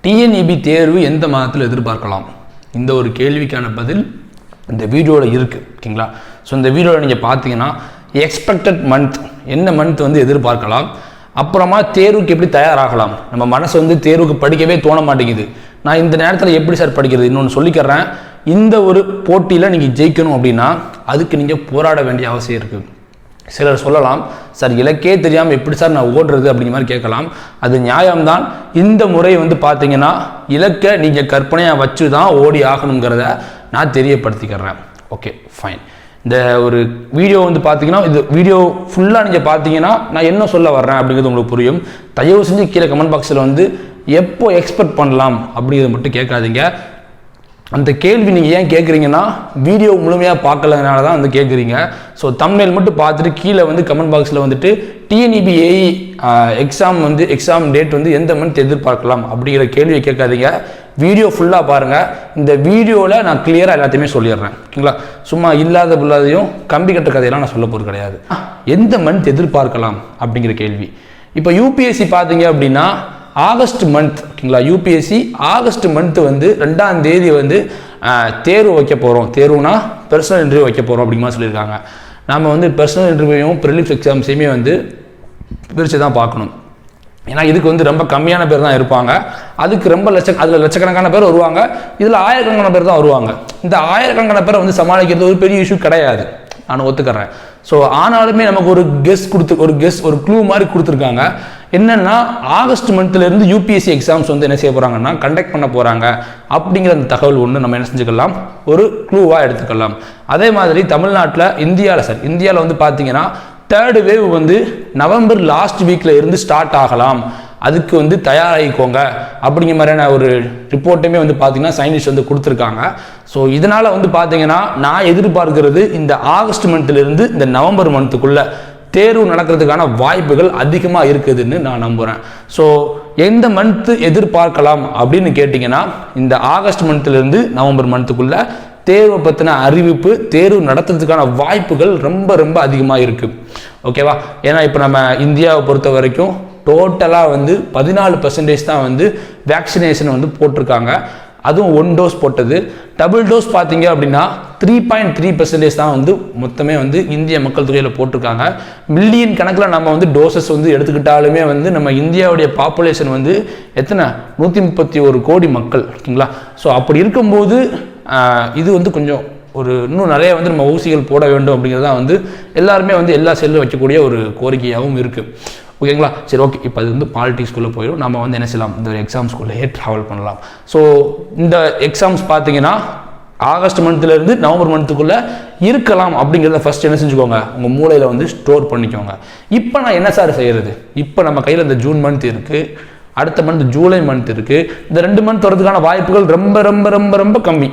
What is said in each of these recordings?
TNEB தேர்வு எந்த மாதத்தில் எதிர்பார்க்கலாம்? இந்த ஒரு கேள்விக்கான பதில் இந்த வீடியோவில் இருக்குது. ஓகேங்களா? ஸோ இந்த வீடியோவில் நீங்கள் பார்த்தீங்கன்னா எக்ஸ்பெக்டட் மந்த் என்ன மந்த் வந்து எதிர்பார்க்கலாம், அப்புறமா தேர்வுக்கு எப்படி தயாராகலாம். நம்ம மனசு வந்து தேர்வுக்கு படிக்கவே தோண மாட்டேங்குது, நான் இந்த நேரத்தில் எப்படி சார் படிக்கிறது? இன்னொன்று சொல்லிக்கிறேன், இந்த ஒரு போட்டியில் நீங்கள் ஜெயிக்கணும் அப்படின்னா அதுக்கு நீங்கள் போராட வேண்டிய அவசியம் இருக்குது. சிலர் சொல்லலாம், சார் இலக்கே தெரியாமல் எப்படி சார் நான் ஓடுறது அப்படிங்கிற மாதிரி கேட்கலாம். அது நியாயம்தான். இந்த முறை வந்து பார்த்தீங்கன்னா இலக்கை நீங்கள் கற்பனையாக வச்சு தான் ஓடி ஆகணுங்கிறத நான் தெரியப்படுத்திக்கிறேன். Okay fine. இந்த ஒரு வீடியோ வந்து பார்த்தீங்கன்னா இது வீடியோ ஃபுல்லாக நீங்கள் பார்த்தீங்கன்னா நான் என்ன சொல்ல வர்றேன் அப்படிங்கிறது உங்களுக்கு புரியும். தயவு செஞ்சு கீழே கமெண்ட் பாக்ஸில் வந்து எப்போ எக்ஸ்பெக்ட் பண்ணலாம் அப்படிங்கிறத மட்டும் கேட்காதீங்க. அந்த கேள்வி நீங்கள் ஏன் கேட்குறீங்கன்னா வீடியோ முழுமையாக பார்க்கலனால தான் வந்து கேட்குறீங்க. ஸோ தம்ப்நெயில் மட்டும் பார்த்துட்டு கீழே வந்து கமெண்ட் பாக்ஸில் வந்துட்டு TNEB AE எக்ஸாம் டேட் வந்து எந்த மந்த் எதிர்பார்க்கலாம் அப்படிங்கிற கேள்வியை கேட்காதீங்க. வீடியோ ஃபுல்லாக பாருங்கள். இந்த வீடியோவில் நான் கிளியராக எல்லாத்தையுமே சொல்லிடுறேன். ஓகேங்களா? சும்மா இல்லாத புல்லாதையும் கம்பி கட்ட கதையெல்லாம் நான் சொல்ல போகிறது கிடையாது. எந்த மந்த் எதிர்பார்க்கலாம் அப்படிங்கிற கேள்வி. இப்போ UPSC பார்த்தீங்க அப்படின்னா ஆகஸ்ட் மந்த், ஓகேங்களா, UPSC ஆகஸ்ட் மந்த் வந்து 2ஆம் தேதி வந்து தேர்வு வைக்க போகிறோம். தேர்வுனா பர்சனல் இன்டர்வியூ வைக்க போகிறோம் அப்படிங்கிற சொல்லியிருக்காங்க. நம்ம வந்து பர்சனல் இன்டர்வியூவும் ப்ரிலிம்ஸ் எக்ஸாம்ஸையுமே வந்து பிரித்து தான் பார்க்கணும். ஏன்னா இதுக்கு வந்து ரொம்ப கம்மியான பேர் தான் இருப்பாங்க, அதுக்கு ரொம்ப அதில் லட்சக்கணக்கான பேர் வருவாங்க, இதில் ஆயிரக்கணக்கான பேர் தான் வருவாங்க. இந்த ஆயிரக்கணக்கான பேரை வந்து சமாளிக்கிறது ஒரு பெரிய இஷ்யூ கிடையாது, நான் ஒத்துக்கிறேன். ஸோ ஆனாலுமே நமக்கு ஒரு க்ளூ மாதிரி கொடுத்துருக்காங்க. என்னன்னா ஆகஸ்ட் மந்த்லேருந்து UPSC எக்ஸாம்ஸ் வந்து என்ன செய்ய போகிறாங்கன்னா கண்டக்ட் பண்ண போகிறாங்க அப்படிங்கிற அந்த தகவல் ஒன்று நம்ம என்ன செஞ்சுக்கலாம், ஒரு க்ளூவாக எடுத்துக்கலாம். அதே மாதிரி தமிழ்நாட்டில் இந்தியாவில் வந்து பார்த்தீங்கன்னா 3rd வேவ் வந்து நவம்பர் லாஸ்ட் வீக்கில் இருந்து ஸ்டார்ட் ஆகலாம், அதுக்கு வந்து தயாராகிக்கோங்க அப்படிங்கிற மாதிரியான ஒரு ரிப்போர்ட்டுமே வந்து பார்த்தீங்கன்னா சயின்டிஸ்ட் வந்து கொடுத்துருக்காங்க. ஸோ இதனால் வந்து பார்த்தீங்கன்னா நான் எதிர்பார்க்கிறது இந்த ஆகஸ்ட் மந்த்லேருந்து இந்த நவம்பர் மந்த்துக்குள்ளே தேர்வு நடக்கிறதுக்கான வாய்ப்புகள் அதிகமாக இருக்குதுன்னு நான் நம்புகிறேன். ஸோ எந்த மந்த்து எதிர்பார்க்கலாம் அப்படின்னு கேட்டிங்கன்னா இந்த ஆகஸ்ட் மந்த்லேருந்து நவம்பர் மந்த்துக்குள்ளே தேர்வை பற்றின அறிவிப்பு, தேர்வு நடத்துறதுக்கான வாய்ப்புகள் ரொம்ப ரொம்ப அதிகமாக இருக்குது. ஓகேவா? ஏன்னா இப்போ நம்ம இந்தியாவை பொறுத்த வரைக்கும் டோட்டலாக வந்து 14% தான் வந்து வேக்சினேஷன் வந்து போட்டிருக்காங்க. அதுவும் 1 டோஸ் போட்டது. டபுள் டோஸ் பார்த்தீங்க அப்படின்னா 3.3% தான் வந்து மொத்தமே வந்து இந்திய மக்கள் தொகையில் போட்டிருக்காங்க. மில்லியன் கணக்கில் நம்ம வந்து டோசஸ் வந்து எடுத்துக்கிட்டாலுமே வந்து நம்ம இந்தியாவுடைய பாப்புலேஷன் வந்து எத்தனை 131 கோடி மக்கள். ஓகேங்களா? ஸோ அப்படி இருக்கும்போது இது வந்து கொஞ்சம் இன்னும் நிறைய வந்து நம்ம ஊசிகள் போட வேண்டும் அப்படிங்கிறதா வந்து எல்லாருமே வந்து எல்லா செல்லும் வைக்கக்கூடிய ஒரு கோரிக்கையாகவும் இருக்குது. ஓகேங்களா? சரி, ஓகே. இப்போ அது வந்து பாலிட்டிக்ஸ்குள்ளே போயிடும். நம்ம வந்து என்ன செய்யலாம், இந்த ஒரு எக்ஸாம்ஸ்குள்ளேயே ட்ராவல் பண்ணலாம். ஸோ இந்த எக்ஸாம்ஸ் பார்த்தீங்கன்னா ஆகஸ்ட் மந்த்லேருந்து நவம்பர் மந்த்துக்குள்ளே இருக்கலாம் அப்படிங்கிறத ஃபஸ்ட் என்ன செஞ்சுக்கோங்க, உங்கள் மூளையில் வந்து ஸ்டோர் பண்ணிக்கோங்க. இப்போ நான் என்ன சார் செய்கிறது? இப்போ நம்ம கையில் இந்த ஜூன் மந்த் இருக்குது, அடுத்த மந்த் ஜூலை மந்த் இருக்குது. இந்த 2 மந்த் வரதுக்கான வாய்ப்புகள் ரொம்ப ரொம்ப ரொம்ப ரொம்ப கம்மி.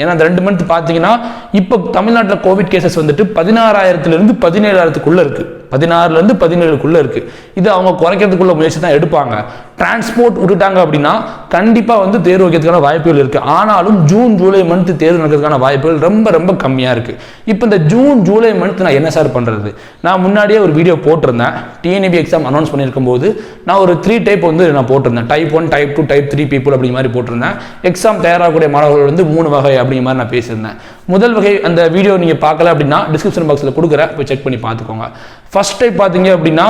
ஏன்னா இந்த 2 மந்த் பார்த்தீங்கன்னா இப்போ தமிழ்நாட்டில் கோவிட் கேசஸ் வந்துட்டு 16,000லேருந்து 17,000க்குள்ளே இருக்குது, 16லேருந்து 17க்குள்ளே இருக்குது. இது அவங்க குறைக்கிறதுக்குள்ள முயற்சி தான் எடுப்பாங்க. டிரான்ஸ்போர்ட் விட்டுட்டாங்க அப்படின்னா கண்டிப்பாக வந்து தேர்வு வைக்கிறதுக்கான வாய்ப்புகள் இருக்குது. ஆனாலும் ஜூன் ஜூலை மந்த் தேர்வு நடக்கிறதுக்கான வாய்ப்புகள் ரொம்ப ரொம்ப கம்மியாக இருக்குது. இப்போ இந்த ஜூன் ஜூலை மந்த் நான் என்ன சார் பண்ணுறது? நான் முன்னாடியே ஒரு வீடியோ போட்டிருந்தேன். TNEB எக்ஸாம் அனௌன்ஸ் பண்ணியிருக்கும் போது நான் ஒரு 3 டைப் வந்து நான் போட்டிருந்தேன். டைப் 1, டைப் 2, டைப் 3 பீப்புள் அப்படிங்கிற மாதிரி போட்டிருந்தேன். எக்ஸாம் தயாராகக்கூடிய மாணவர்கள் வந்து 3 வகை அப்படிங்கிற மாதிரி நான் பேசியிருந்தேன். முதல் வகை அந்த வீடியோ நீங்கள் பார்க்கல அப்படின்னா டிஸ்கிரிப்ஷன் பாக்ஸில் கொடுக்குறேன், போய் செக் பண்ணி பார்த்துக்கோங்க. ஃபர்ஸ்ட் டைப் பார்த்தீங்க அப்படின்னா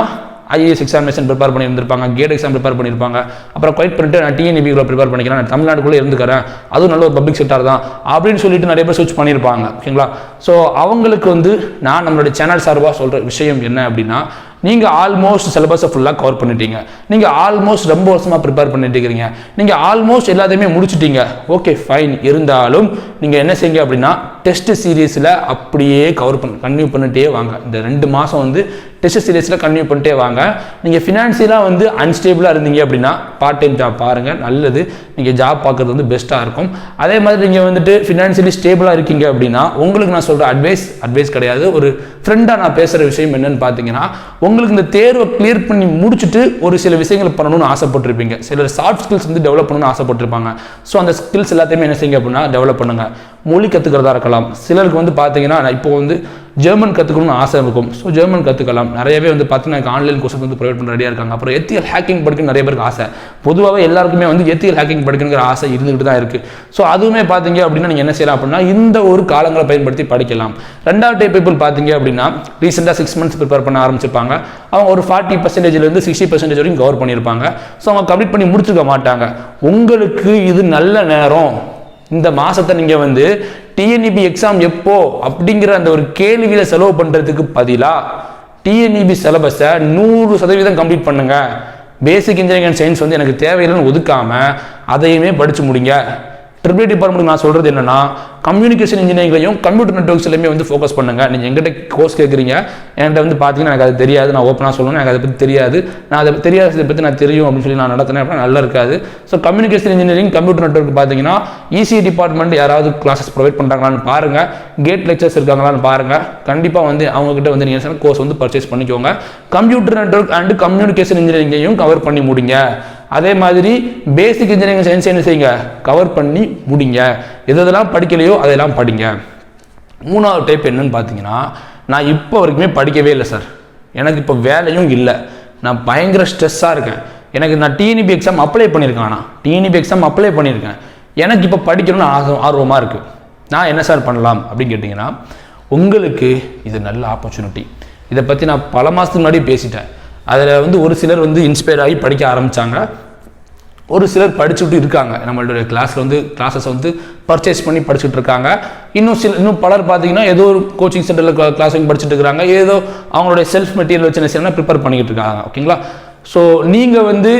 IAS எக்ஸாமினேஷன் ப்ரிப்பேர் பண்ணியிருந்திருப்பாங்க, கேட் எக்ஸாம் ப்ரிப்பேர் பண்ணியிருப்பாங்க. அப்புறம் குவைட் பண்ணிட்டு நான் TNEB ப்ரிப்பேர் பண்ணிக்கிறேன், நான் தமிழ்நாட்டுக்குள்ளே இருந்துக்கிறேன், அதுவும் நல்ல ஒரு பப்ளிக் செக்டார் தான் அப்படின்னு சொல்லிட்டு நிறைய பேர் சர்ச் பண்ணியிருப்பாங்க. ஓகேங்களா? ஸோ அவங்களுக்கு வந்து நான் நம்மளுடைய சேனல் சார்பாக சொல்கிற விஷயம் என்ன அப்படின்னா, நீங்கள் ஆல்மோஸ்ட் சிலபஸை ஃபுல்லாக கவர் பண்ணிட்டீங்க, நீங்கள் ஆல்மோஸ்ட் ரொம்ப வருஷமாக ப்ரிப்பேர் பண்ணிட்டு இருக்கிறீங்க, நீங்கள் ஆல்மோஸ்ட் எல்லாத்தையுமே முடிச்சுட்டீங்க. Okay fine. இருந்தாலும் நீங்கள் என்ன செய்யுங்க அப்படின்னா டெஸ்ட் சீரீஸில் அப்படியே கன்டினியூ பண்ணிட்டே வாங்க. இந்த 2 மாதம் வந்து டெஸ்ட் சீரீஸில் கன்டினியூ பண்ணிட்டே வாங்க. நீங்கள் ஃபினான்ஷியலாக வந்து அன்ஸ்டேபிளாக இருந்தீங்க அப்படின்னா பார்ட் டைம் ஜாப் பாருங்கள், நல்லது. நீங்கள் ஜாப் பார்க்குறது வந்து பெஸ்ட்டாக இருக்கும். அதே மாதிரி நீங்கள் வந்துட்டு ஃபினான்ஷியலி ஸ்டேபிளாக இருக்கீங்க அப்படின்னா உங்களுக்கு நான் சொல்கிற அட்வைஸ் கிடையாது, ஒரு ஃப்ரெண்டாக நான் பேசுகிற விஷயம் என்னன்னு பார்த்தீங்கன்னா, உங்களுக்கு இந்த தேர்வை கிளியர் பண்ணி முடிச்சுட்டு ஒரு சில விஷயங்களை பண்ணணும்னு ஆசைப்பட்டிருப்பீங்க. சிலர் சாஃப்ட் ஸ்கில்ஸ் வந்து டெவலப் பண்ணணும்னு ஆசைப்பட்டிருப்பாங்க. ஸோ அந்த ஸ்கில்ஸ் எல்லாத்தையுமே என்ன செய்யுங்க அப்படின்னா டெவலப் பண்ணுங்க. மொழி கற்றுக்கிறதா இருக்கலாம். சிலருக்கு வந்து பார்த்தீங்கன்னா இப்போ வந்து ஜெர்மன் கற்றுக்கணும்னு ஆசை இருக்கும். ஸோ ஜெர்மன் கற்றுக்கலாம். நிறையவே வந்து பார்த்தீங்கன்னா ஆன்லைன் கோர்ஸ் வந்து ப்ரொவைட் பண்ண ரெடியாக இருக்காங்க. அப்புறம் எத்தியல் ஹேக்கிங் படிக்கணும் நிறைய பேருக்கு ஆசை. பொதுவாகவே எல்லாருக்குமே வந்து எத்தியல் ஹேக்கிங் படிக்கணுங்கிற ஆசை இருந்துகிட்டு தான் இருக்குது. ஸோ அதுவுமே பார்த்தீங்க அப்படின்னா நீங்கள் என்ன செய்யலாம் அப்படின்னா இந்த ஒரு காலங்களை பயன்படுத்தி படிக்கலாம். ரெண்டாவது டைப் பீப்புள் பார்த்தீங்க அப்படின்னா ரீசெண்டாக 6 months ப்ரிப்பேர் பண்ண ஆரம்பிச்சிருப்பாங்க. அவங்க ஒரு 40%லேருந்து 60% வரைக்கும் கவர் பண்ணியிருப்பாங்க. ஸோ அவங்க கம்ப்ளீட் பண்ணி முடிச்சிருக்க மாட்டாங்க. உங்களுக்கு இது நல்ல நேரம். இந்த மாதத்தை நீங்கள் வந்து TNEB எக்ஸாம் எப்போ அப்படிங்கிற அந்த ஒரு கேள்வியில் செலவு பண்ணுறதுக்கு பதிலாக TNEB சிலபஸை 100% கம்ப்ளீட் பண்ணுங்க. பேசிக் இன்ஜினியரிங் அண்ட் சயின்ஸ் வந்து எனக்கு தேவையில்லைன்னு ஒதுக்காமல் அதையுமே படித்து முடிங்க. ட்ரிபிள் டிபார்ட்மெண்ட் நான் சொல்கிறது என்னன்னா கம்யூனிகேஷன் இன்ஜினியரிங்லையும் கம்ப்யூட்டர் நெட்வொர்க்ஸ்லையுமே வந்து ஃபோக்கஸ் பண்ணுங்க. நீங்கள் எங்கிட்ட கோர்ஸ் கேட்குறீங்க, என்கிட்ட வந்து பார்த்தீங்கன்னா எனக்கு அது தெரியாது, நான் ஓப்பனாக சொல்லணும், எனக்கு அதை பற்றி தெரியாது, நான் அதை தெரியாததை பற்றி நான் தெரியும் அப்படின்னு சொல்லி நான் நடத்தினேன் அப்படின்னா நல்லா இருக்காது. So communication engineering computer network பார்த்தீங்கன்னா ECE டிபார்ட்மெண்ட் யாராவது கிளாஸஸ் ப்ரொவைட் பண்ணுறாங்களான்னு பாருங்கள், கேட் லெக்சர்ஸ் இருக்காங்களான்னு பாருங்கள். கண்டிப்பாக வந்து அவங்ககிட்ட வந்து நீங்கள் கோர்ஸ் வந்து பர்ச்சேஸ் பண்ணிக்கோங்க. கம்ப்யூட்டர் நெட்வொர்க் அண்ட் கம்யூனிகேஷன் இன்ஜினியரிங்கையும் கவர் பண்ணி முடிங்க. அதே மாதிரி பேசிக் இன்ஜினியரிங் சயின்ஸ் என்ன செய்யுங்க, கவர் பண்ணி முடிங்க. எதெல்லாம் படிக்கலையோ அதெல்லாம் படிங்க. மூணாவது டைப் என்னன்னு பார்த்தீங்கன்னா நான் இப்போ வரைக்குமே படிக்கவே இல்லை சார், எனக்கு இப்போ வேலையும் இல்லை, நான் பயங்கர ஸ்ட்ரெஸ்ஸாக இருக்கேன், எனக்கு நான் TNEB எக்ஸாம் அப்ளை பண்ணியிருக்கேன், ஆனால் TNEB எக்ஸாம் அப்ளை பண்ணியிருக்கேன், எனக்கு இப்போ படிக்கணும்னு ஆர்வமாக இருக்குது, நான் என்ன சார் பண்ணலாம் அப்படின்னு கேட்டிங்கன்னா உங்களுக்கு இது நல்ல ஆப்பர்ச்சுனிட்டி. இதை பற்றி நான் பல மாதத்துக்கு முன்னாடி பேசிட்டேன். அதில் வந்து ஒரு சிலர் வந்து இன்ஸ்பயர் ஆகி படிக்க ஆரம்பித்தாங்க, ஒரு சிலர் படிச்சுட்டு இருக்காங்க. நம்மளுடைய கிளாஸில் வந்து கிளாஸஸ் வந்து பர்ச்சேஸ் பண்ணி படிச்சுட்டு இருக்காங்க. இன்னும் பலர் பார்த்தீங்கன்னா ஏதோ ஒரு கோச்சிங் சென்டரில் கிளாஸ் படிச்சுட்டு இருக்கிறாங்க, ஏதோ அவங்களுடைய செல்ஃப் மெட்டீரியல் வச்சு என்ன செய்யணும் ப்ரிப்பேர் பண்ணிக்கிட்டு இருக்காங்க. ஓகேங்களா? ஸோ நீங்கள் வந்து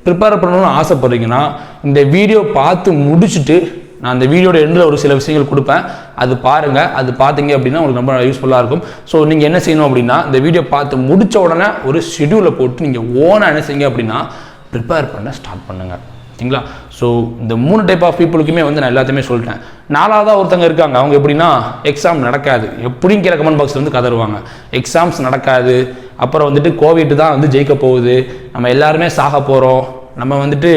ப்ரிப்பேர் பண்ணணும்னு ஆசைப்படுறீங்கன்னா இந்த வீடியோ பார்த்து முடிச்சுட்டு நான் அந்த வீடியோட எண்டில் ஒரு சில விஷயங்கள் கொடுப்பேன், அது பாருங்கள். அது பார்த்தீங்க அப்படின்னா உங்களுக்கு ரொம்ப யூஸ்ஃபுல்லாக இருக்கும். ஸோ நீங்கள் என்ன செய்யணும் அப்படின்னா இந்த வீடியோ பார்த்து முடித்த உடனே ஒரு ஷெடியூலை போட்டு நீங்கள் ஓனாக என்ன செய்யுங்க அப்படின்னா ப்ரிப்பேர் பண்ண ஸ்டார்ட் பண்ணுங்கள். ஓகேங்களா? ஸோ இந்த 3 டைப் ஆஃப் பீப்புளுக்குமே வந்து நான் எல்லாத்தையுமே சொல்லிட்டேன். 4வதாக ஒருத்தங்க இருக்காங்க, அவங்க எப்படின்னா எக்ஸாம் நடக்காது எப்படின்னு கேட்க கமெண்ட் பாக்ஸில் வந்து கதறுவாங்க. எக்ஸாம்ஸ் நடக்காது, அப்புறம் வந்துட்டு கோவிட் தான் வந்து ஜெயிக்க போகுது, நம்ம எல்லாருமே சாக போகிறோம், நம்ம வந்துட்டு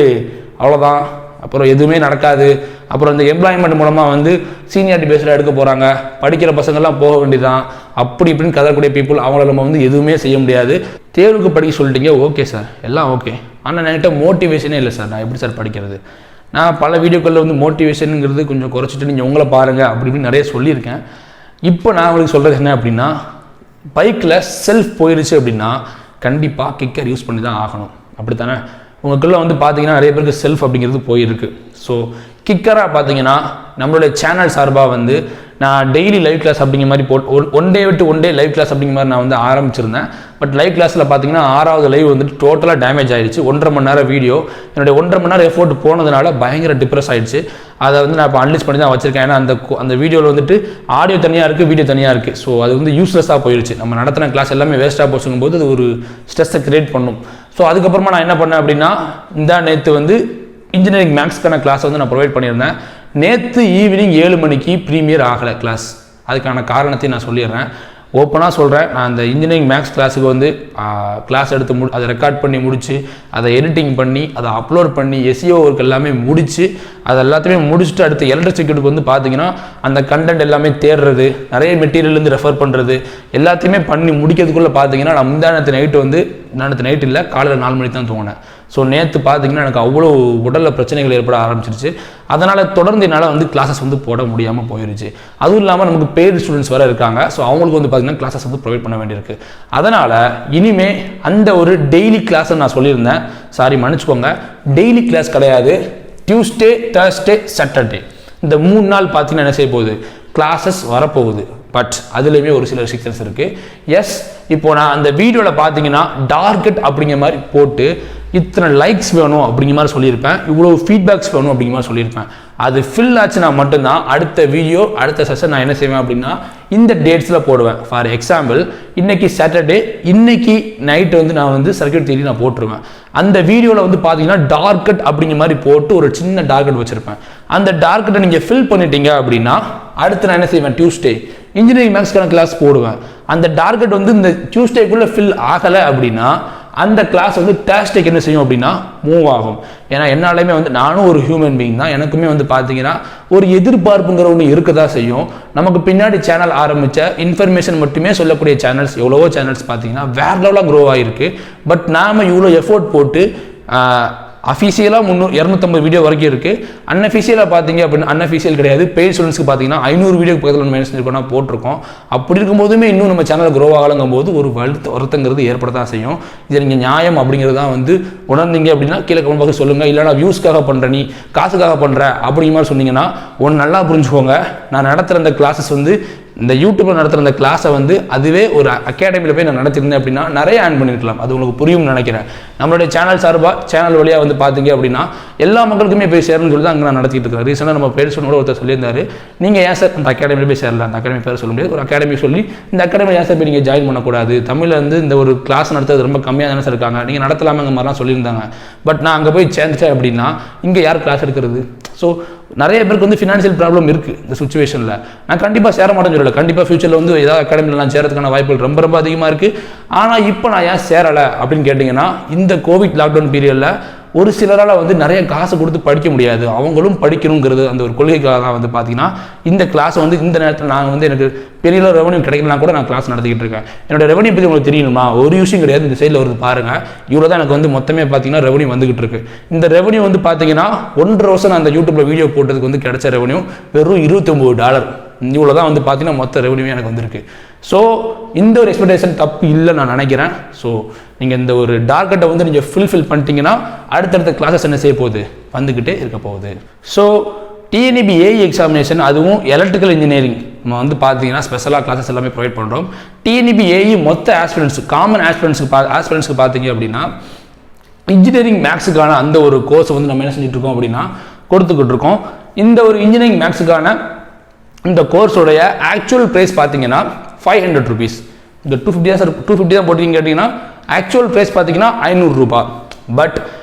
அவ்வளோதான், அப்புறம் எதுவுமே நடக்காது, அப்புறம் இந்த எம்ப்ளாய்மெண்ட் மூலமாக வந்து சீனியாரிட்டி பேஸில் எடுக்க போகிறாங்க, படிக்கிற பசங்கள்லாம் போக வேண்டியதான், அப்படி இப்படின்னு கதறக்கூடிய பீப்புள், அவங்கள நம்ம வந்து எதுவுமே செய்ய முடியாது. தேர்வுக்கு படிக்க சொல்லிட்டீங்க, ஓகே சார், எல்லாம் ஓகே, ஆனால் என்கிட்ட மோட்டிவேஷனே இல்லை சார், நான் எப்படி சார் படிக்கிறது? நான் பல வீடியோக்களில் வந்து மோட்டிவேஷனுங்கிறது கொஞ்சம் குறைச்சிட்டு நீங்கள் உங்களை பாருங்கள் அப்படி இப்படின்னு நிறைய சொல்லியிருக்கேன். இப்போ நான் உங்களுக்கு சொல்கிறது என்ன அப்படின்னா பைக்கில் செல்ஃப் போயிடுச்சு அப்படின்னா கண்டிப்பாக கிக்கர் யூஸ் பண்ணி தான் ஆகணும். அப்படி தானே? உங்களுக்குள்ள வந்து பார்த்தீங்கன்னா நிறைய பேருக்கு செல்ஃப் அப்படிங்கிறது போயிருக்கு. ஸோ கிக்கராக பார்த்தீங்கன்னா நம்மளுடைய சேனல் சார்பாக வந்து நான் டெய்லி லைவ் கிளாஸ் அப்படிங்கிற மாதிரி ஒன் டே விட்டு ஒன் டே லைவ் கிளாஸ் அப்படிங்கிற மாதிரி நான் வந்து ஆரம்பிச்சிருந்தேன். பட் லைவ் கிளாஸில் பார்த்தீங்கன்னா 6வது லைவ் வந்துட்டு டோட்டலாக டேமேஜ் ஆகிடுச்சு. 1.5 மணி நேரம் வீடியோ, என்னுடைய 1.5 மணி நேரம் எஃபோர்ட் போனதுனால பயங்கர டிப்ரெஸ் ஆகிடுச்சு. அதை வந்து நான் இப்போ அனலைஸ் பண்ணி தான் வச்சிருக்கேன். ஏன்னா அந்த வீடியோவில் வந்துட்டு ஆடியோ தனியாக இருக்குது, வீடியோ தனியாக இருக்குது. ஸோ அது வந்து யூஸ்லெஸ்ஸாக போயிடுச்சு. நம்ம நடத்தின கிளாஸ் எல்லாமே வேஸ்ட்டாக போச்சுங்கும் போது அது ஒரு ஸ்ட்ரெஸ்ஸை கிரியேட் பண்ணும். ஸோ அதுக்கப்புறமா நான் என்ன பண்ணேன் அப்படின்னா நேற்று வந்து இன்ஜினியரிங் மேக்ஸ்க்கான கிளாஸ் வந்து நான் ப்ரொவைட் பண்ணியிருந்தேன். நேற்று ஈவினிங் 7 மணிக்கு ப்ரீமியர் ஆகலை கிளாஸ். அதுக்கான காரணத்தை நான் சொல்லிடுறேன், ஓப்பனாக சொல்கிறேன். நான் அந்த இன்ஜினியரிங் மேக்ஸ் கிளாஸுக்கு வந்து கிளாஸ் எடுத்து அதை ரெக்கார்ட் பண்ணி முடித்து அதை எடிட்டிங் பண்ணி அதை அப்லோட் பண்ணி SEO ஒர்க் எல்லாமே முடித்து அது எல்லாத்தையுமே முடிச்சுட்டு அடுத்து எலக்ட்ரிசிட்டிக்கு வந்து பார்த்தீங்கன்னா அந்த கண்டென்ட் எல்லாமே தேடுறது, நிறைய மெட்டீரியல்லேருந்து ரெஃபர் பண்ணுறது எல்லாத்தையுமே பண்ணி முடிக்கிறதுக்குள்ளே பார்த்தீங்கன்னா நான் முந்தானத்து நைட்டு இல்லை, காலையில் 4 மணிக்கு தான் தூங்கினேன். ஸோ நேற்று பார்த்தீங்கன்னா எனக்கு அவ்வளோ உடலில் பிரச்சனைகள் ஏற்பட ஆரம்பிச்சிருச்சு. அதனால் தொடர்ந்து என்னால் வந்து கிளாஸஸ் வந்து போட முடியாமல் போயிடுச்சு. அதுவும் இல்லாமல் நமக்கு பெய்டு ஸ்டூடெண்ட்ஸ் வேறு இருக்காங்க. ஸோ அவங்களுக்கு வந்து பார்த்தீங்கன்னா கிளாஸஸ் வந்து ப்ரொவைட் பண்ண வேண்டியிருக்கு. அதனால் இனிமேல் அந்த ஒரு டெய்லி கிளாஸை நான் சொல்லியிருந்தேன், சாரி மன்னிச்சுக்கோங்க, டெய்லி கிளாஸ் கிடையாது. டியூஸ்டே, தேர்ஸ்டே, சாட்டர்டே இந்த 3 நாள் பார்த்தீங்கன்னா என்ன செய்ய போகுது, கிளாஸஸ் வரப்போகுது. பட் அதுலேயுமே ஒரு சில ரெஸ்ட்ரிக்ஷன்ஸ் இருக்குது. எஸ், இப்போ நான் அந்த வீடியோவில் பார்த்தீங்கன்னா டார்கெட் அப்படிங்கிற மாதிரி போட்டு இத்தனை லைக்ஸ் வேணும் அப்படிங்கிற மாதிரி சொல்லியிருப்பேன், இவ்வளோ ஃபீட்பேக்ஸ் வேணும் அப்படிங்கிற மாதிரி சொல்லியிருப்பேன். அது ஃபில் ஆச்சுன்னா மட்டும்தான் அடுத்த வீடியோ அடுத்த செஷன் நான் என்ன செய்வேன் அப்படின்னா இந்த டேட்ஸில் போடுவேன். ஃபார் எக்ஸாம்பிள் இன்னைக்கு சாட்டர்டே, இன்னைக்கு நைட்டு வந்து நான் வந்து சர்க்யூட் தியரி நான் போட்டுருவேன். அந்த வீடியோவில் வந்து பார்த்தீங்கன்னா டார்கெட் அப்படிங்கிற மாதிரி போட்டு ஒரு சின்ன டார்கெட் வச்சுருப்பேன். அந்த டார்கெட்டை நீங்கள் ஃபில் பண்ணிட்டீங்க அப்படின்னா அடுத்து நான் என்ன செய்வேன், டியூஸ்டே இன்ஜினியரிங் மேக்ஸ்க்கான கிளாஸ் போடுவேன். அந்த டார்கெட் வந்து இந்த டியூஸ்டேக்குள்ளே ஃபில் ஆகலை அப்படின்னா அந்த கிளாஸ் வந்து டேஸ்டிக் என்ன செய்யும் அப்படின்னா மூவ் ஆகும். ஏன்னா என்னாலுமே வந்து நானும் ஒரு ஹியூமன் பீயிங் தான், எனக்குமே வந்து பார்த்தீங்கன்னா ஒரு எதிர்பார்ப்புங்கிற ஒன்று இருக்க தான் செய்யும். நமக்கு பின்னாடி சேனல் ஆரம்பித்த இன்ஃபர்மேஷன் மட்டுமே சொல்லக்கூடிய சேனல்ஸ் எவ்வளவோ சேனல்ஸ் பார்த்தீங்கன்னா வேற லெவலாக க்ரோ ஆகிருக்கு. பட் நாம் இவ்வளோ எஃபோர்ட் போட்டு அஃபீஷியலாக 250 வீடியோ வரைக்கும் இருக்குது. அன்அஃபீஷியலாக பார்த்தீங்க அப்படின்னா அன்அஃபீஷியல் கிடையாது, பெய்ட் ஸ்டூடெண்ட்ஸ்க்கு பார்த்தீங்கன்னா 500 வீடியோக்கு பக்கத்தில் நம்ம மென்ஷன் இருக்கோம்னா போட்டிருக்கோம். அப்படி இருக்கும்போதுமே இன்னும் நம்ம சேனல் க்ரோ ஆகலங்கும் போது ஒரு வருத்தங்கிறது ஏற்பட தான் செய்யும். இது நீங்கள் நியாயம் அப்படிங்கிறது தான் வந்து உணர்ந்தீங்க அப்படின்னா கீழே கமெண்ட் பாக்ஸ் சொல்லுங்கள். இல்லைனா வியூஸ்க்காக பண்ணுற நீ காசுக்காக பண்ணுற அப்படிங்கிற மாதிரி சொன்னீங்கன்னா ஒன்று நல்லா புரிஞ்சுக்கோங்க. நான் நடத்துகிற அந்த கிளாஸஸ் வந்து இந்த யூடியூப்ல நடத்துகிற அந்த கிளாஸை வந்து அதுவே ஒரு அகாடமியில் போய் நான் நடத்திருந்தேன் அப்படின்னா நிறைய ஏர்ன் பண்ணியிருக்கலாம். அது உங்களுக்கு புரியும்னு நினைக்கிறேன். நம்மளுடைய சேனல் சார்பாக சேனல் வழியாக வந்து பார்த்தீங்க அப்படின்னா எல்லா மக்களுக்குமே போய் சேரணும்னு சொல்லி தான் அங்கே நான் நடத்திட்டு இருக்கேன். ரீசெண்டாக நம்ம பேர் சொன்ன கூட ஒருத்தர் சொல்லியிருந்தாரு, நீங்கள் ஏன் சார் அந்த அகாடமியில் போய் சேரல, அந்த அகாடமி பேர் சொல்ல முடியாது, ஒரு அகாடமி சொல்லி இந்த அகாடமியில் ஏன் சார் போய் நீங்கள் ஜாயின் பண்ணக்கூடாது, தமிழில் வந்து இந்த ஒரு கிளாஸ் நடத்துறது ரொம்ப கம்மியாக தானே சார் இருக்காங்க, நீங்கள் நடத்தலாமாங்க மாதிரிலாம் சொல்லியிருந்தாங்க. பட் நான் அங்கே போய் சேர்ந்துட்டேன் அப்படின்னா இங்கே யார் கிளாஸ் எடுக்கிறது? ஸோ நிறைய பேருக்கு வந்து ஃபினான்ஷியல் ப்ராப்ளம் இருக்குது இந்த சுச்சுவேஷனில். நான் கண்டிப்பாக சேர மாட்டேன்னு சொல்லலை. கண்டிப்பாக ஃபியூச்சரில் வந்து ஏதாவது அகாடமியில் நான் சேரதுக்கான வாய்ப்புகள் ரொம்ப ரொம்ப அதிகமாக இருக்குது. ஆனால் இப்போ நான் ஏன் சேரலை அப்படின்னு கேட்டிங்கன்னா, இந்த கோவிட் லாக்டவுன் பீரியடில் ஒரு சிலரால் வந்து நிறைய காசு கொடுத்து படிக்க முடியாது, அவங்களும் படிக்கணுங்கிறது அந்த ஒரு கொள்கைக்காக தான் வந்து பார்த்தீங்கன்னா இந்த கிளாஸ் வந்து இந்த நேரத்தில் நான் வந்து எனக்கு பெரிய ரெவன்யூ கிடைக்கலாம் கூட நான் கிளாஸ் நடத்திக்கிட்டு இருக்கேன். என்னோட ரெவன்யூ பற்றி உங்களுக்கு தெரியணுமா? ஒரு விஷயம் கிடையாது, இந்த சைடில் வருது பாருங்கள். இவ்வளோ தான் எனக்கு வந்து மொத்தமே பார்த்தீங்கன்னா ரெவன்யூ வந்துகிட்டு இருக்கு. இந்த ரெவன்யூ வந்து பார்த்தீங்கன்னா 1.5 வருஷம் நான் அந்த யூடியூப்ல வீடியோ போட்டதுக்கு வந்து கிடைச்ச ரெவன்யூ வெறும் $29. இவ்வளோ தான் வந்து பார்த்தீங்கன்னா மொத்த ரெவன்யூ எனக்கு வந்திருக்கு. ஸோ இந்த ஒரு எக்ஸ்பெக்டேஷன் தப்பு இல்லை நான் நினைக்கிறேன். ஸோ நீங்கள் இந்த ஒரு டார்கெட்டை வந்து நீங்கள் ஃபில் பண்ணிட்டீங்கன்னா அடுத்தடுத்த கிளாஸஸ் என்ன செய்ய போகுது, வந்துக்கிட்டே இருக்க போகுது. ஸோ TNEB AE எக்ஸாமினேஷன், அதுவும் எலக்ட்ரிக்கல் இன்ஜினியரிங் நம்ம வந்து பார்த்தீங்கன்னா ஸ்பெஷலாக கிளாஸஸ் எல்லாமே ப்ரொவைட் பண்ணுறோம். TNEB AE மொத்த ஆஸ்பிரண்ட்ஸ் காமன் ஆஸ்பிரண்ட்ஸ்க்கு பார்த்தீங்க அப்படின்னா இன்ஜினியரிங் மேக்ஸுக்கான அந்த ஒரு கோர்ஸ் வந்து நம்ம என்ன செஞ்சுட்டு இருக்கோம் அப்படின்னா கொடுத்துக்கிட்டு இருக்கோம். இந்த ஒரு இன்ஜினியரிங் மேக்ஸுக்கான இந்த கோர்ஸோடைய ஆக்சுவல் ப்ரைஸ் பார்த்தீங்கன்னா ₹500. இந்த 250 தான் போட்டிங்க கேட்டிங்கன்னா ஆக்சுவல் ப்ரைஸ் பார்த்தீங்கன்னா ₹500. பட்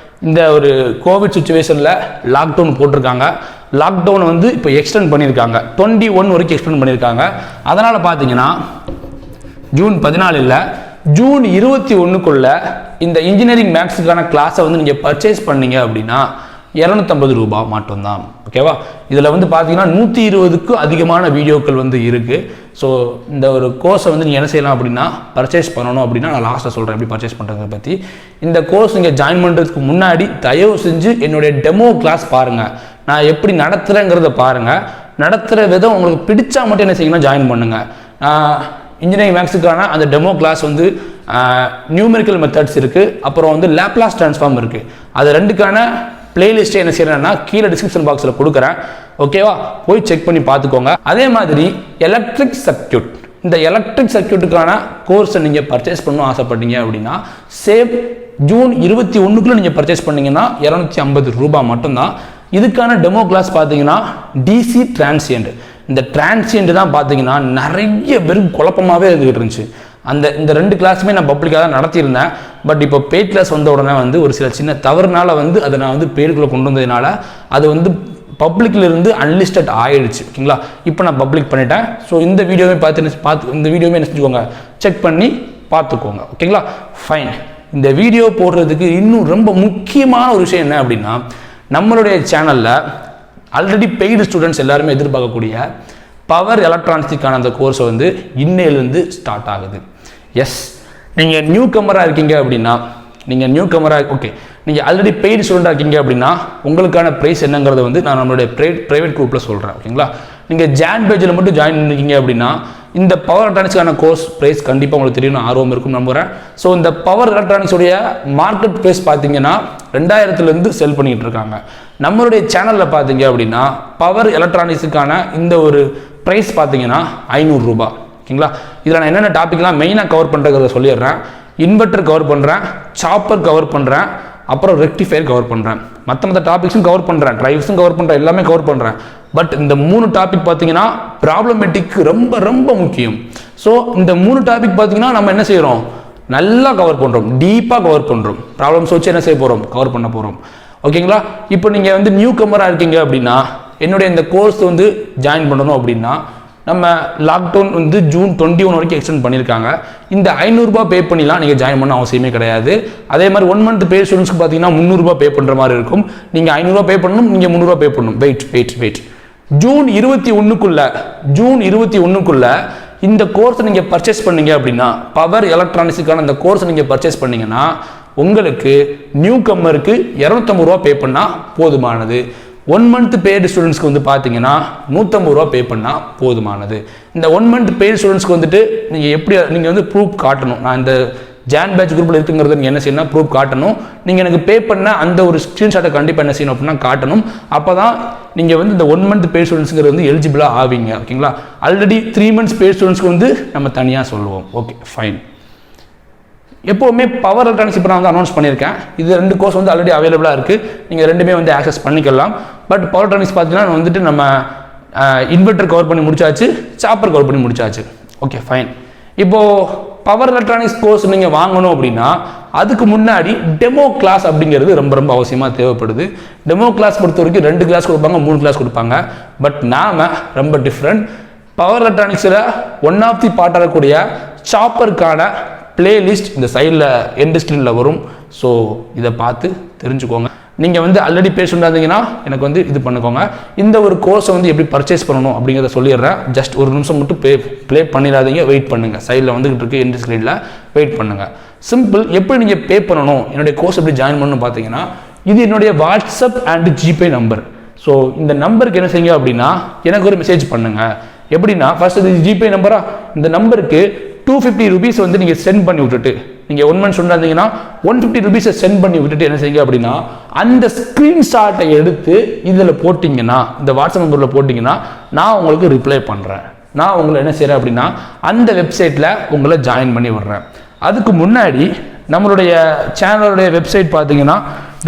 இந்த ஒரு கோவிட் சுச்சுவேஷனில் லாக்டவுன் போட்டிருக்காங்க. லாக்டவுனை வந்து இப்போ எக்ஸ்டெண்ட் பண்ணியிருக்காங்க, 21 வரைக்கும் எக்ஸ்டெண்ட் பண்ணியிருக்காங்க. அதனால் பார்த்தீங்கன்னா ஜூன் 14 இல்லை, ஜூன் 21க்குள்ள இந்த இன்ஜினியரிங் மேக்ஸுக்கான கிளாஸை வந்து நீங்கள் பர்ச்சேஸ் பண்ணீங்க அப்படின்னா ₹250 மட்டும்தான். ஓகேவா? இதில் வந்து பார்த்தீங்கன்னா 120க்கும் அதிகமான வீடியோக்கள் வந்து இருக்குது. ஸோ இந்த ஒரு கோர்ஸை வந்து நீங்கள் என்ன செய்யலாம் அப்படின்னா பர்ச்சேஸ் பண்ணணும் அப்படின்னா நான் லாஸ்ட்டில் சொல்கிறேன் எப்படி பர்ச்சேஸ் பண்ணுறதை பற்றி. இந்த கோர்ஸ் நீங்கள் ஜாயின் பண்ணுறதுக்கு முன்னாடி தயவு செஞ்சு என்னுடைய டெமோ கிளாஸ் பாருங்கள், நான் எப்படி நடத்துகிறேங்கிறத பாருங்கள். நடத்துகிற விதம் உங்களுக்கு பிடிச்சா மட்டும் என்ன செய்யணும், ஜாயின் பண்ணுங்கள். இன்ஜினியரிங் மேக்ஸுக்கான அந்த டெமோ கிளாஸ் வந்து நியூமெரிக்கல் மெத்தட்ஸ் இருக்குது, அப்புறம் வந்து லேப்லாஸ் ட்ரான்ஸ்ஃபார்ம் இருக்குது. அது ரெண்டுக்கான பிளேலிஸ்ட்டை என்ன செய்யறேன்னா கீழே டிஸ்கிரிப்ஷன் பாக்ஸில் கொடுக்குறேன். ஓகேவா? போய் செக் பண்ணி பார்த்துக்கோங்க. அதே மாதிரி எலக்ட்ரிக் சர்க்யூட், இந்த எலக்ட்ரிக் சர்க்யூட்டுக்கான கோர்ஸை நீங்கள் பர்ச்சேஸ் பண்ணணும் ஆசைப்பட்டீங்க அப்படின்னா சேம் ஜூன் 21க்குள்ள நீங்கள் பர்ச்சேஸ் பண்ணீங்கன்னா ₹250 மட்டும்தான். இதுக்கான டெமோ கிளாஸ் பார்த்தீங்கன்னா டிசி டிரான்சியன்ட். இந்த டிரான்சியன்ட் தான் பார்த்தீங்கன்னா நிறைய பேருக்கு குழப்பமாகவே இருந்துகிட்டு இருந்துச்சு. இந்த 2 கிளாஸுமே நான் பப்ளிக்காக தான் நடத்தியிருந்தேன். பட் இப்போ பெய்ட் கிளாஸ் வந்த உடனே வந்து ஒரு சில சின்ன தவறுனால வந்து அதை நான் வந்து பெய்டுக்குள்ளே கொண்டு வந்ததுனால அது வந்து பப்ளிக்கில் இருந்து அன்லிஸ்டட் ஆயிடுச்சு. ஓகேங்களா? இப்போ நான் பப்ளிக் பண்ணிட்டேன். ஸோ இந்த வீடியோவே இந்த வீடியோவே என்ன செஞ்சுக்கோங்க, செக் பண்ணி பார்த்துக்கோங்க. ஓகேங்களா? ஃபைன். இந்த வீடியோ போடுறதுக்கு இன்னும் ரொம்ப முக்கியமான ஒரு விஷயம் என்ன அப்படின்னா, நம்மளுடைய சேனலில் ஆல்ரெடி பெய்டு ஸ்டூடெண்ட்ஸ் எல்லாருமே எதிர்பார்க்கக்கூடிய பவர் எலக்ட்ரானிக்ஸுக்கான அந்த கோர்ஸை வந்து இன்னையிலேருந்து ஸ்டார்ட் ஆகுது. எஸ், நீங்கள் நியூ கமராக இருக்கீங்க அப்படின்னா, ஓகே, நீங்கள் ஆல்ரெடி பெய்டு ஸ்டூடெண்டாக இருக்கீங்க அப்படின்னா உங்களுக்கான ப்ரைஸ் என்னங்கிறத வந்து நான் நம்மளுடைய ப்ரைவேட் குரூப்பில் சொல்கிறேன். ஓகேங்களா? நீங்கள் ஜான் பேஜில் மட்டும் ஜாயின் பண்ணிருக்கீங்க அப்படின்னா இந்த பவர் எலக்ட்ரானிக்ஸுக்கான கோர்ஸ் ப்ரைஸ் கண்டிப்பாக உங்களுக்கு தெரியும், ஆர்வம் இருக்கும் நம்புகிறேன். ஸோ இந்த பவர் எலக்ட்ரானிக்ஸுடைய மார்க்கெட் ப்ரைஸ் பார்த்தீங்கன்னா 2000லேருந்து செல் பண்ணிகிட்டு இருக்காங்க. நம்மளுடைய சேனலில் பார்த்தீங்க அப்படின்னா பவர் எலக்ட்ரானிக்ஸுக்கான இந்த ஒரு ப்ரைஸ் பார்த்தீங்கன்னா ₹500. ஓகேங்களா? இதில் நான் என்னென்ன டாபிக்லாம் மெயினாக கவர் பண்ணுறதை சொல்லிடுறேன். இன்வெர்டர் கவர் பண்ணுறேன், சாப்பர் கவர் பண்ணுறேன், அப்புறம் ரெக்டிஃபயர் கவர் பண்ணுறேன். மற்ற டாபிக்ஸும் கவர் பண்ணுறேன், ட்ரைவ்ஸும் கவர் பண்ணுறேன், எல்லாமே கவர் பண்ணுறேன். பட் இந்த 3 டாபிக் பார்த்தீங்கன்னா ப்ராப்ளமேட்டிக் ரொம்ப ரொம்ப முக்கியம். ஸோ இந்த 3 டாபிக் பார்த்தீங்கன்னா நம்ம என்ன செய்கிறோம், நல்லா கவர் பண்ணுறோம், டீப்பாக கவர் பண்ணுறோம். ப்ராப்ளம்ஸ் வச்சு என்ன செய்ய போகிறோம், கவர் பண்ண போகிறோம். ஓகேங்களா? இப்போ நீங்கள் வந்து நியூ கமராக இருக்கீங்க அப்படின்னா என்னுடைய இந்த கோர்ஸ் வந்து ஜாயின் பண்ணணும் அப்படின்னா நம்ம லாக்டவுன் வந்து ஜூன் 21 வரைக்கும் எக்ஸ்டெண்ட் பண்ணியிருக்காங்க. இந்த 500 ரூபாய் பே பண்ணிலாம் நீங்கள் ஜாயின் பண்ண அவசியமே கிடையாது. அதே மாதிரி 1 மந்த் பே ஸ்டூடெண்ட்ஸ்க்கு பார்த்தீங்கன்னா 300 ரூபாய் பே பண்ணுற மாதிரி இருக்கும். நீங்கள் 500 ரூபாய் பே பண்ணணும், நீங்கள் 300 ரூபாய் பே பண்ணணும். வெயிட் ஜூன் 21க்குள்ள இந்த கோர்ஸ் நீங்கள் பர்ச்சேஸ் பண்ணீங்க அப்படின்னா, பவர் எலக்ட்ரானிக்ஸுக்கான இந்த கோர்ஸ் நீங்கள் பர்ச்சேஸ் பண்ணீங்கன்னா உங்களுக்கு நியூ கம்மருக்கு 250 ரூபா பே பண்ணால் போதுமானது. 1 மந்த் பெய்டு ஸ்டூடெண்ட்ஸ்க்கு வந்து பார்த்தீங்கன்னா 150 ரூபா பே பண்ணால் போதுமானது. இந்த 1 மந்த் பெய்டு ஸ்டூடெண்ட்ஸ்க்கு வந்துட்டு நீங்கள் வந்து ப்ரூஃப் காட்டணும். நான் இந்த ஜான் பேட்ச் குரூப்பில் இருக்குங்கிறத நீங்கள் என்ன செய்யணும், ப்ரூஃப் காட்டணும். நீங்கள் எனக்கு பே பண்ண அந்த ஒரு ஸ்க்ரீன்ஷாட்டை கண்டிப்பாக என்ன செய்யணும் அப்படின்னா காட்டணும். அப்போ தான் நீங்கள் வந்து இந்த 1 மந்த் பெய்டு ஸ்டூடெண்ட்ஸுங்கிறது வந்து எலிஜிபிளாக ஆவீங்க. ஓகேங்களா? ஆல்ரெடி 3 மந்த்ஸ் பெய்டு ஸ்டூடெண்ட்ஸ்க்கு வந்து நம்ம தனியாக சொல்லுவோம். Okay fine. எப்போவுமே பவர் எலக்ட்ரானிக்ஸ் இப்போ நான் வந்து அனௌன்ஸ் பண்ணியிருக்கேன். இது 2 கோர்ஸ் வந்து ஆல்ரெடி அவைலபிளாக இருக்குது. நீங்கள் ரெண்டுமே வந்து ஆக்சஸ் பண்ணிக்கலாம். பட் பவர் எலக்ட்ரானிக்ஸ் பார்த்தீங்கன்னா வந்துட்டு நம்ம இன்வெர்டர் கவர் பண்ணி முடிச்சாச்சு, சாப்பர் கவர் பண்ணி முடிச்சாச்சு. Okay fine. இப்போது பவர் எலக்ட்ரானிக்ஸ் கோர்ஸ் நீங்கள் வாங்கணும் அப்படின்னா அதுக்கு முன்னாடி டெமோ கிளாஸ் அப்படிங்கிறது ரொம்ப ரொம்ப அவசியமாக தேவைப்படுது. டெமோ கிளாஸ் பொறுத்த வரைக்கும் 2 கிளாஸ் கொடுப்பாங்க, 3 கிளாஸ் கொடுப்பாங்க. பட் நாம் ரொம்ப டிஃப்ரெண்ட். பவர் எலக்ட்ரானிக்ஸில் ஒன் ஆஃப் தி பார்ட்டாக இருக்கக்கூடிய சாப்பருக்கான பிளேலிஸ்ட் இந்த சைடில் எண்ட் ஸ்க்ரீனில் வரும். ஸோ இதை பார்த்து தெரிஞ்சுக்கோங்க. நீங்கள் வந்து ஆல்ரெடி பேஷண்ட் இருந்தீங்கன்னா எனக்கு வந்து இது பண்ணிக்கோங்க. இந்த ஒரு கோர்ஸை வந்து எப்படி பர்ச்சேஸ் பண்ணணும் அப்படிங்கிறத சொல்லிடுறேன். ஜஸ்ட் ஒரு நிமிஷம் மட்டும் ப்ளே பண்ணிடாதீங்க, வெயிட் பண்ணுங்கள். சைடில் வந்துகிட்டு இருக்கு எண்ட் ஸ்க்ரீனில், வெயிட் பண்ணுங்கள். சிம்பிள். எப்படி நீங்கள் பே பண்ணணும், என்னுடைய கோர்ஸ் எப்படி ஜாயின் பண்ணணும் பார்த்தீங்கன்னா, இது என்னுடைய WhatsApp and GPay number. So இந்த நம்பருக்கு என்ன செய்யுங்க அப்படின்னா எனக்கு ஒரு மெசேஜ் பண்ணுங்கள். எப்படின்னா ஃபர்ஸ்ட் இது ஜிபே நம்பரா, இந்த நம்பருக்கு 250 rupees வந்து நீங்கள் சென்ட் பண்ணி விட்டுட்டு, நீங்கள் 1 மந்த் சொன்னாந்தீங்கன்னா 150 rupees சென்ட் பண்ணி விட்டுட்டு என்ன செய்யுங்க அப்படின்னா அந்த ஸ்க்ரீன்ஷாட்டை எடுத்து இதில் போட்டிங்கன்னா, இந்த வாட்ஸ்அப் நம்பரில் போட்டிங்கன்னா நான் உங்களுக்கு ரிப்ளை பண்ணுறேன். நான் உங்களை என்ன செய்கிறேன் அப்படின்னா அந்த வெப்சைட்டில் உங்களை ஜாயின் பண்ணி விடுறேன். அதுக்கு முன்னாடி நம்மளுடைய சேனலுடைய வெப்சைட் பார்த்தீங்கன்னா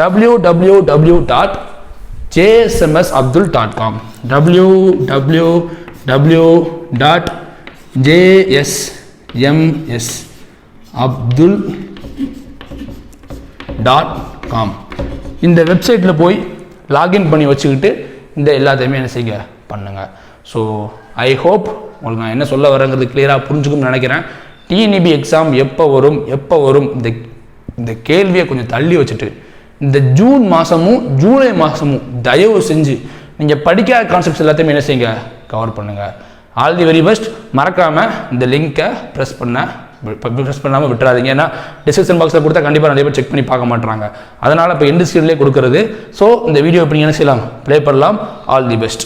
www.jsmsabdul.com www.jsmsabdul.com இந்த வெப்சைட்டில் போய் லாகின் பண்ணி வச்சுக்கிட்டு இந்த எல்லாத்தையுமே என்ன செய்ய பண்ணுங்கள். ஸோ ஐ ஹோப் உங்களுக்கு நான் என்ன சொல்ல வரேங்கிறது கிளியராக புரிஞ்சுக்கும்னு நினைக்கிறேன். TNEB எக்ஸாம் எப்போ வரும் இந்த கேள்வியை கொஞ்சம் தள்ளி வச்சுட்டு இந்த ஜூன் மாதமும் ஜூலை மாதமும் தயவு செஞ்சு நீங்கள் படிக்காத கான்செப்ட்ஸ் எல்லாத்தையுமே என்ன செய்யுங்க, கவர் பண்ணுங்கள். All the very best. மறக்காமல் இந்த லிங்க்கை ப்ரெஸ் பண்ணாமல் விட்டுறாதீங்க. ஏன்னா டிஸ்கிரிப்ஷன் பாக்ஸில் கொடுத்தா கண்டிப்பாக நிறைய பேர் செக் பண்ணி பார்க்க மாட்டாங்க. அதனால் இப்போ எண்ட் ஸ்க்ரீன்லேயே கொடுக்குறது. ஸோ இந்த வீடியோ எப்படி என்ன செய்யலாம், ப்ளே பண்ணலாம். All the best.